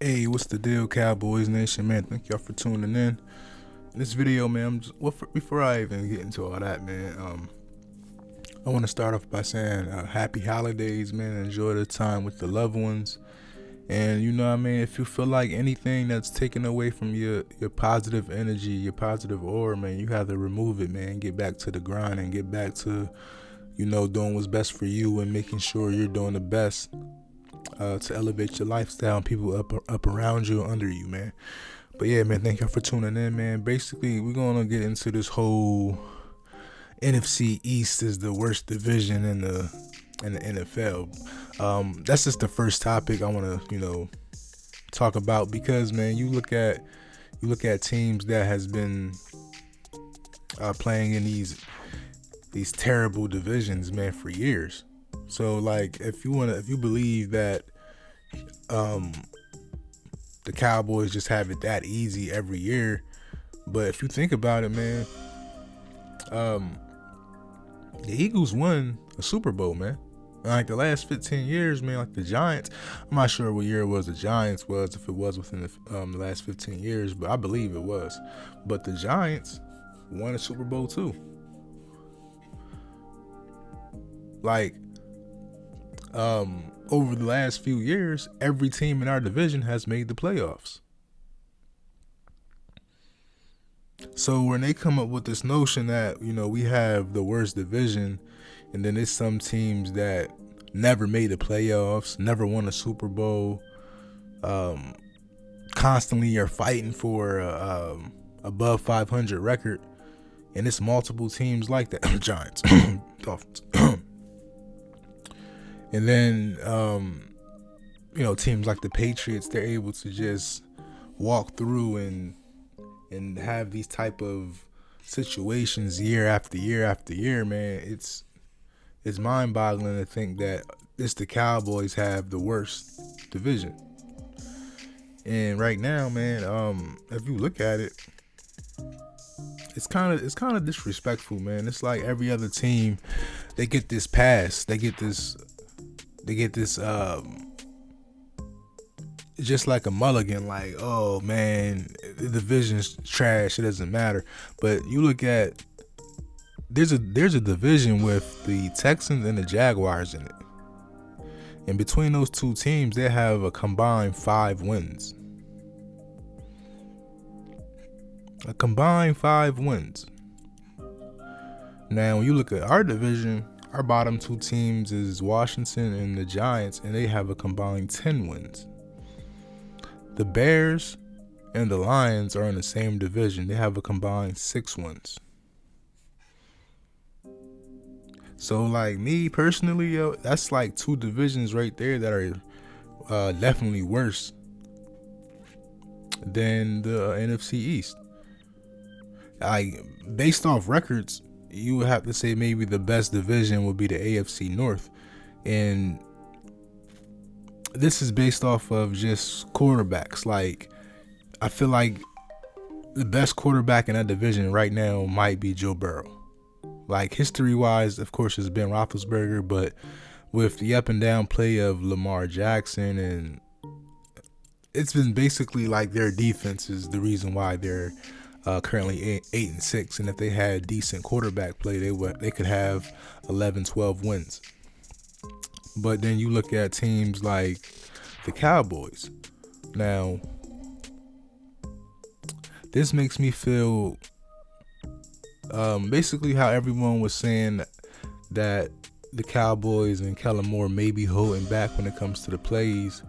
Hey, what's the deal, Cowboys Nation, man? Thank y'all for tuning in. This video, man, before I even get into all that, man, I want to start off by saying happy holidays, man. Enjoy the time with the loved ones. And you know what I mean? If you feel like anything that's taken away from your positive energy, your positive aura, man, you have to remove it, man. Get back to the grind and get back to, doing what's best for you and making sure you're doing the best to elevate your lifestyle and people up around you, under you, man. But yeah, man, thank y'all for tuning in, man. Basically, we're gonna get into this whole NFC East is the worst division in the NFL. That's just the first topic I want to talk about, because man, you look at teams that has been playing in these terrible divisions, man, for years. So like, if you believe that the Cowboys just have it that easy every year, but if you think about it, man, the Eagles won a Super Bowl, man. Like the last 15 years, man, like the Giants, I'm not sure what year it was the Giants was, if it was within the last 15 years, but I believe it was. But the Giants won a Super Bowl too. Like, over the last few years, every team in our division has made the playoffs. So when they come up with this notion that, we have the worst division, and then there's some teams that never made the playoffs, never won a Super Bowl, constantly are fighting for above 500 record, and it's multiple teams like that. Giants, Dolphins. And then, teams like the Patriots, they're able to just walk through and have these type of situations year after year after year, man. It's mind-boggling to think that the Cowboys have the worst division. And right now, man, if you look at it, it's kind of disrespectful, man. It's like every other team, they get this pass, they get this just like a mulligan, like, oh man, the division's trash, it doesn't matter. But you look at, there's a division with the Texans and the Jaguars in it, and between those two teams, they have a combined 5 wins. A combined 5 wins. Now, when you look at our division, our bottom 2 teams is Washington and the Giants, and they have a combined 10 wins. The Bears and the Lions are in the same division. They have a combined 6 wins. So, like, me personally, yo, that's like 2 divisions right there that are definitely worse than the NFC East. Like, based off records, you would have to say maybe the best division would be the AFC North. And this is based off of just quarterbacks. Like, I feel like the best quarterback in that division right now might be Joe Burrow. Like, history-wise, of course, it's Ben Roethlisberger, but with the up and down play of Lamar Jackson, and it's been basically like their defense is the reason why they're currently 8-6, and if they had decent quarterback play, they could have 11-12 wins. But then you look at teams like the Cowboys. Now, this makes me feel basically how everyone was saying that the Cowboys and Kellen Moore may be holding back when it comes to the plays.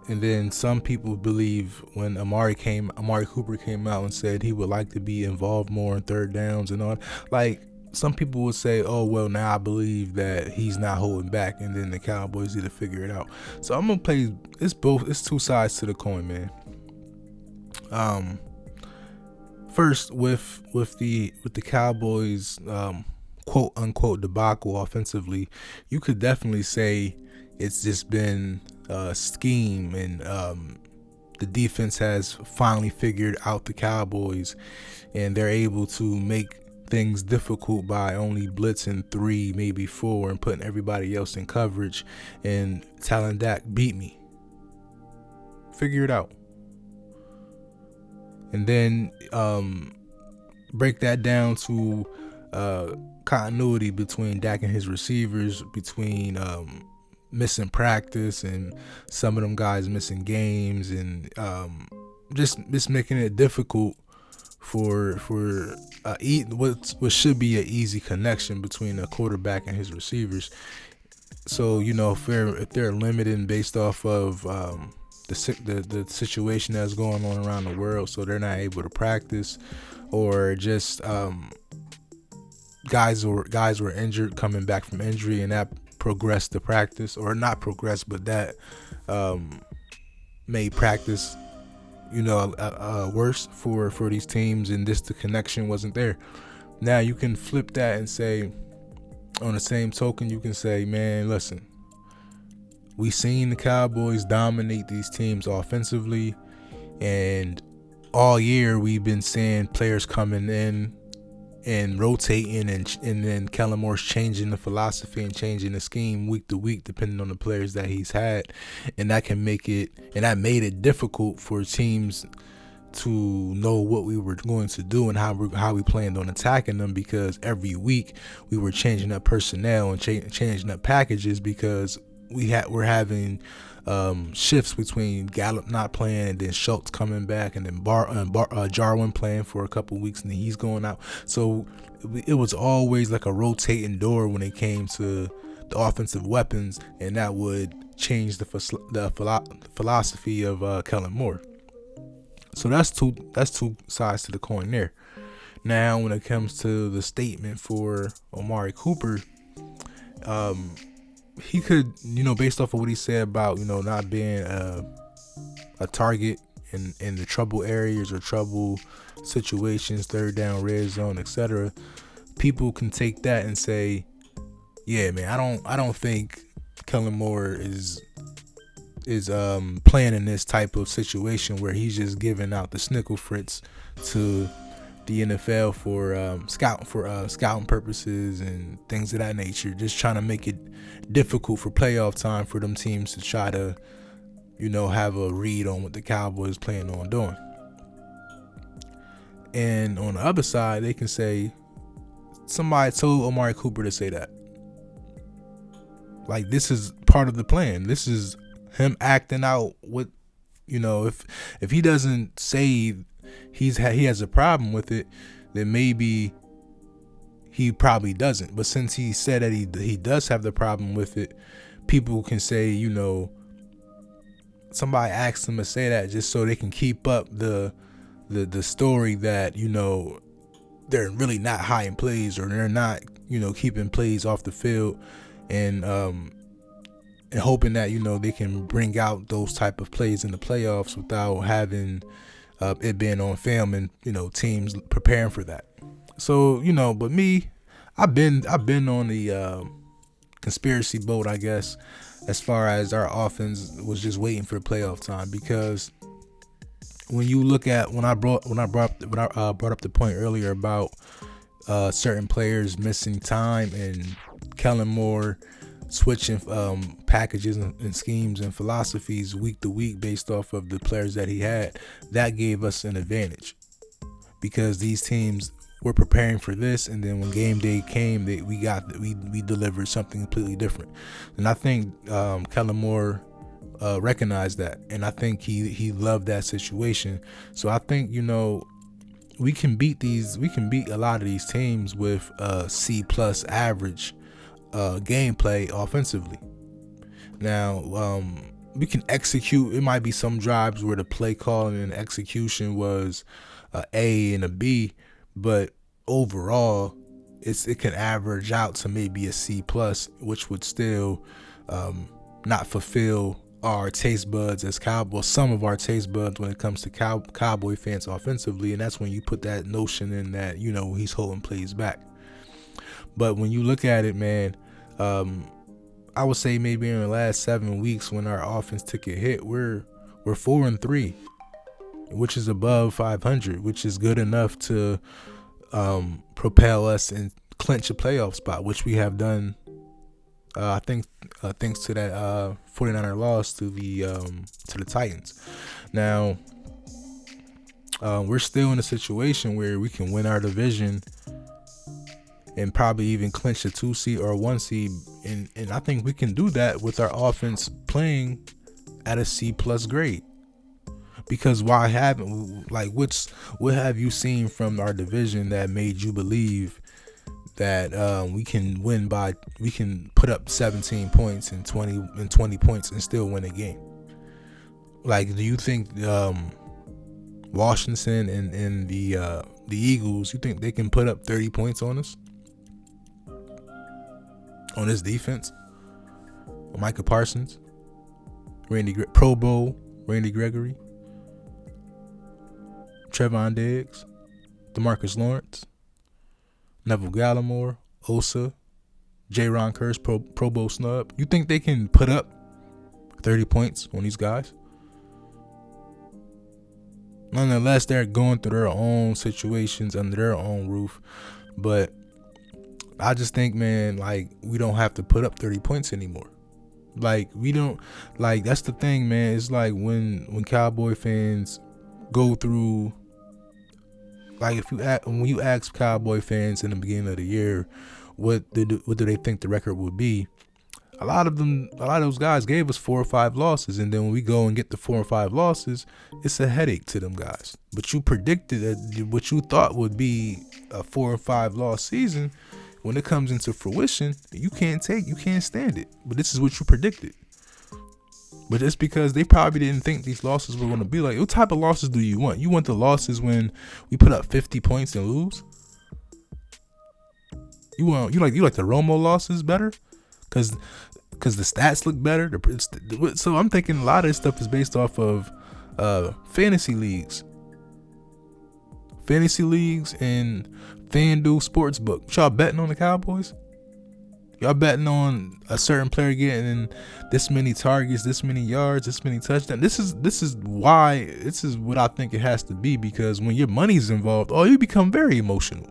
And then some people believe when Amari Cooper came out and said he would like to be involved more in third downs and all. Like, some people would say, oh, well, now I believe that he's not holding back, and then the Cowboys need to figure it out. So I'm going to play, it's 2 sides to the coin, man. First, with the Cowboys, quote unquote debacle offensively, you could definitely say it's just been a scheme, and the defense has finally figured out the Cowboys, and they're able to make things difficult by only blitzing 3, maybe 4, and putting everybody else in coverage and telling Dak, beat me. Figure it out. And then break that down to continuity between Dak and his receivers, between missing practice and some of them guys missing games, and just making it difficult for what should be an easy connection between a quarterback and his receivers. So if they're limited based off of the situation that's going on around the world, so they're not able to practice, or just guys were injured coming back from injury, and that progressed to practice, or not progressed, but that made practice worse for these teams, and the connection wasn't there. Now you can flip that and say, on the same token, you can say, man, listen, we seen the Cowboys dominate these teams offensively, and all year we've been seeing players coming in and rotating, and then Kellen Moore's changing the philosophy and changing the scheme week to week depending on the players that he's had, and that made it difficult for teams to know what we were going to do and how we planned on attacking them, because every week we were changing up personnel and changing up packages, because we're having shifts between Gallup not playing and then Schultz coming back, and then Jarwin playing for a couple weeks and then he's going out. So it was always like a rotating door when it came to the offensive weapons, and that would change the philosophy of Kellen Moore. So that's two sides to the coin there. Now when it comes to the statement for Amari Cooper, he could, based off of what he said about, not being a target in the trouble areas or trouble situations, third down, red zone, etc. People can take that and say, yeah, man, I don't think Kellen Moore is playing in this type of situation where he's just giving out the snickle fritz to the NFL for scouting purposes and things of that nature, just trying to make it difficult for playoff time for them teams to try to have a read on what the Cowboys plan on doing. And on the other side, they can say somebody told Amari Cooper to say that. Like, this is part of the plan. This is him acting out what, if he doesn't say he has a problem with it, then maybe he probably doesn't. But since he said that he does have the problem with it, people can say, somebody asked him to say that just so they can keep up the story that, they're really not high in plays, or they're not, keeping plays off the field, and hoping that, they can bring out those type of plays in the playoffs without having it being on film and, teams preparing for that. So, but me, I've been on the conspiracy boat, I guess, as far as our offense was just waiting for playoff time, because when you look at when I brought up the point earlier about certain players missing time and Kellen Moore switching packages and schemes and philosophies week to week based off of the players that he had, that gave us an advantage, because these teams were preparing for this, and then when game day came, we delivered something completely different. And I think Kellen Moore recognized that, and I think he loved that situation. So I think we can beat a lot of these teams with C+ average gameplay offensively. Now we can execute. It might be some drives where the play calling and execution was A and a B, but overall it can average out to maybe a C+, which would still not fulfill our taste buds as Cowboys, some of our taste buds when it comes to Cowboy fans offensively. And that's when you put that notion in that he's holding plays back. But when you look at it, man, I would say maybe in the last 7 weeks when our offense took a hit, we're 4-3, which is above 500, which is good enough to propel us and clinch a playoff spot, which we have done I think thanks to that 49er loss to the Titans. Now we're still in a situation where we can win our division and probably even clinch a 2 seed or a 1 seed, and I think we can do that with our offense playing at a C+ grade. Because why haven't, like, what have you seen from our division that made you believe that we can put up 17 points and 20 points and still win a game? Like, do you think Washington and the Eagles, you think they can put up 30 points on us, on this defense? Micah Parsons, Pro Bowl Randy Gregory, Trevon Diggs, DeMarcus Lawrence, Neville Gallimore, Osa, J-Ron Curse, Pro Bowl snub. You think they can put up 30 points on these guys? Nonetheless, they're going through their own situations under their own roof. But I just think, man, like, we don't have to put up 30 points anymore. Like, we don't, like, that's the thing, man. It's like when Cowboy fans go through, like, when you ask Cowboy fans in the beginning of the year what do they think the record would be, a lot of those guys gave us 4 or 5 losses, and then when we go and get the 4 or 5 losses, it's a headache to them guys. But you predicted that what you thought would be a 4 or 5 loss season, when it comes into fruition, you can't stand it. But this is what you predicted. But it's because they probably didn't think these losses were going to be like. What type of losses do you want? You want the losses when we put up 50 points and lose? You like the Romo losses better? Because the stats look better. So I'm thinking a lot of this stuff is based off of fantasy leagues. Fantasy leagues and FanDuel Sportsbook. Y'all betting on the Cowboys? Y'all betting on a certain player getting this many targets, this many yards, this many touchdowns. This is what I think it has to be, because when your money's involved, you become very emotional.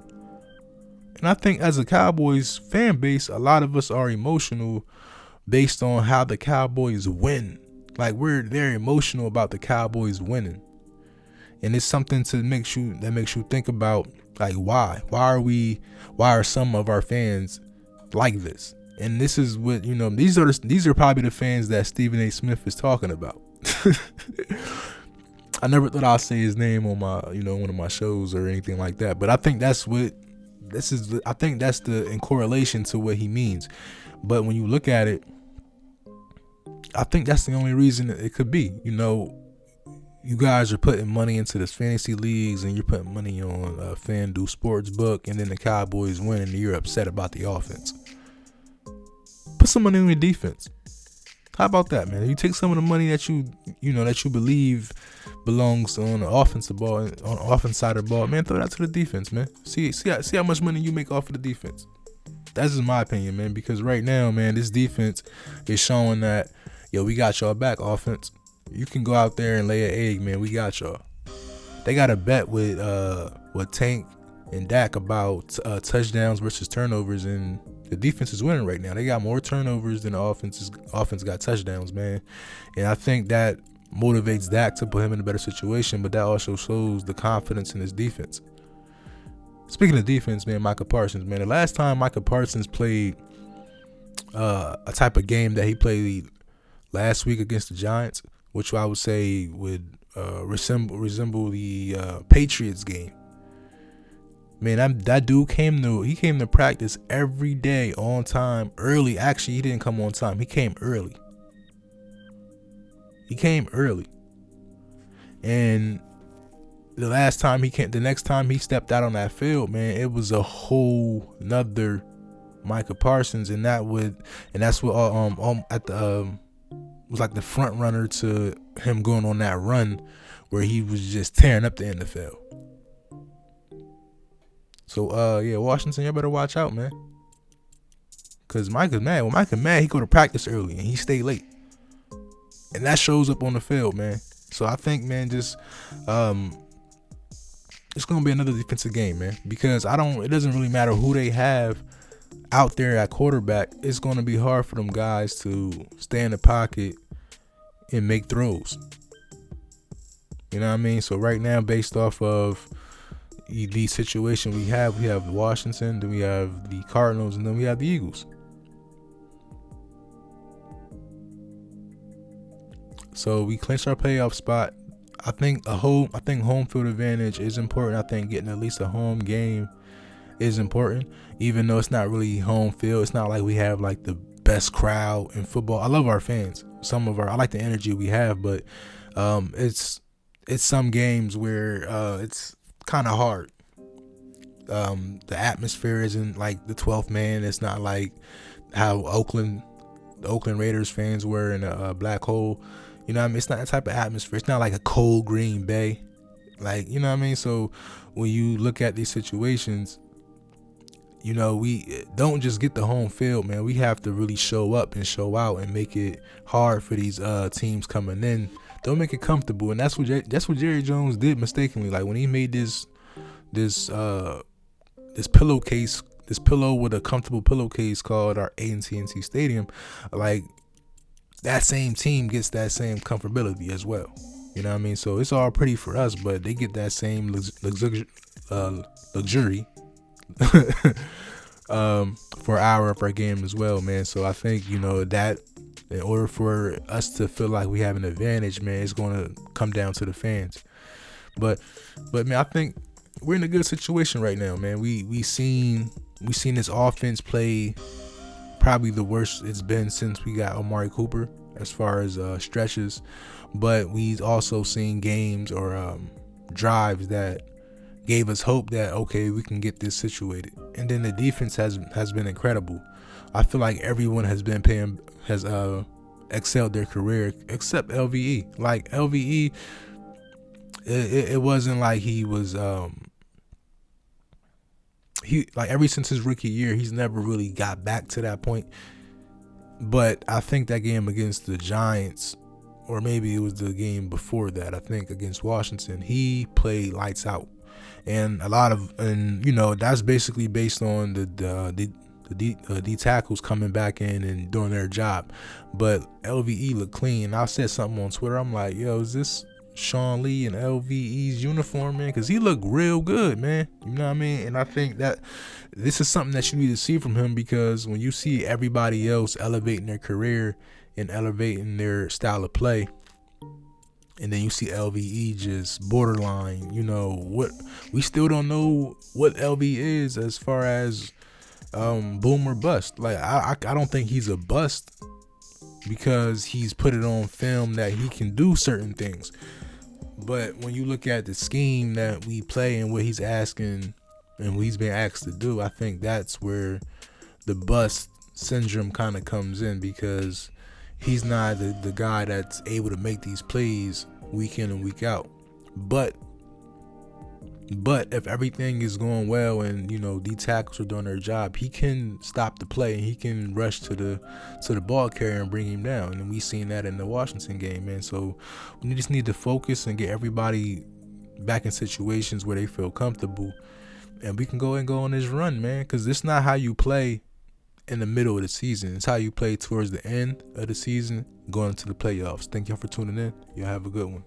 And I think as a Cowboys fan base, a lot of us are emotional based on how the Cowboys win. Like, we're very emotional about the Cowboys winning. And it's something that makes you think about, like, why are some of our fans like this? And this is what, these are probably the fans that Stephen A. Smith is talking about. I never thought I'd say his name on my, one of my shows or anything like that, but I think that's what I think that's in correlation to what he means. But when you look at it, I think that's the only reason it could be. You guys are putting money into this fantasy leagues, and you're putting money on FanDuel Sportsbook, and then the Cowboys win, and you're upset about the offense. Put some money on your defense. How about that, man? You take some of the money that you believe belongs on the offensive ball, on the offense side of the ball, man. Throw that to the defense, man. See how much money you make off of the defense. That's just my opinion, man. Because right now, man, this defense is showing that, we got y'all back, offense. You can go out there and lay an egg, man. We got y'all. They got a bet with Tank and Dak about touchdowns versus turnovers, and the defense is winning right now. They got more turnovers than the offense got touchdowns, man. And I think that motivates Dak to put him in a better situation, but that also shows the confidence in his defense. Speaking of defense, man, Micah Parsons, man. The last time Micah Parsons played a type of game that he played last week against the Giants, which I would say would resemble the Patriots game. Man, that dude came to practice every day on time, early. Actually, he didn't come on time. He came early. And the next time he stepped out on that field, man, it was a whole nother Micah Parsons, and that's what was like the front runner to him going on that run where he was just tearing up the NFL. So, Washington, you better watch out, man. Because Micah's mad. When Micah's mad, he go to practice early and he stay late. And that shows up on the field, man. So I think, man, just it's going to be another defensive game, man. Because it doesn't really matter who they have out there at quarterback, it's going to be hard for them guys to stay in the pocket and make throws. You know what I mean? So right now, based off of the situation we have Washington, then we have the Cardinals, and then we have the Eagles. So we clinched our playoff spot. I think home field advantage is important. I think getting at least a home game is important, even though it's not really home field. It's not like we have like the best crowd in football. I love our fans. I like the energy we have, but it's some games where it's kind of hard. The atmosphere isn't like the 12th man. It's not like how the Oakland Raiders fans were in a black hole. You know what I mean? It's not that type of atmosphere. It's not like a cold Green Bay. Like, you know what I mean? So when you look at these situations, you know, we don't just get the home field, man. We have to really show up and show out and make it hard for these teams coming in. Don't make it comfortable. And that's what Jerry Jones did mistakenly. Like when he made this pillowcase, this pillow with a comfortable pillowcase called our AT&T Stadium, like that same team gets that same comfortability as well. You know what I mean? So it's all pretty for us, but they get that same luxury for an hour of our game as well, man. So I think, you know, that in order for us to feel like we have an advantage, man, it's going to come down to the fans. But man, I think we're in a good situation right now, man. We seen this offense play probably the worst it's been since we got Amari Cooper as far as stretches, but we've also seen games or drives that gave us hope that, okay, we can get this situated. And then the defense has been incredible. I feel like everyone has excelled their career except LVE. Like LVE, it wasn't like he was ever since his rookie year, he's never really got back to that point. But I think that game against the Giants, or maybe it was the game before that, I think against Washington, he played lights out. And you know, that's basically based on the D tackles coming back in and doing their job. But LVE looked clean. I said something on Twitter. I'm like, yo, is this Sean Lee in LVE's uniform, man? Because he looked real good, man. You know what I mean? And I think that this is something that you need to see from him, because when you see everybody else elevating their career and elevating their style of play, and then you see LVE just borderline, you know, what we still don't know what LVE is as far as boom or bust. Like I don't think he's a bust, because he's put it on film that he can do certain things. But when you look at the scheme that we play and what he's asking and what he's been asked to do, I think that's where the bust syndrome kind of comes in, because he's not the guy that's able to make these plays week in and week out. But if everything is going well and, you know, the tackles are doing their job, he can stop the play and he can rush to the ball carrier and bring him down. And we seen that in the Washington game, man. So we just need to focus and get everybody back in situations where they feel comfortable, and we can go on this run, man. Because it's not how you play in the middle of the season. It's how you play towards the end of the season, going into the playoffs. Thank y'all for tuning in. Y'all have a good one.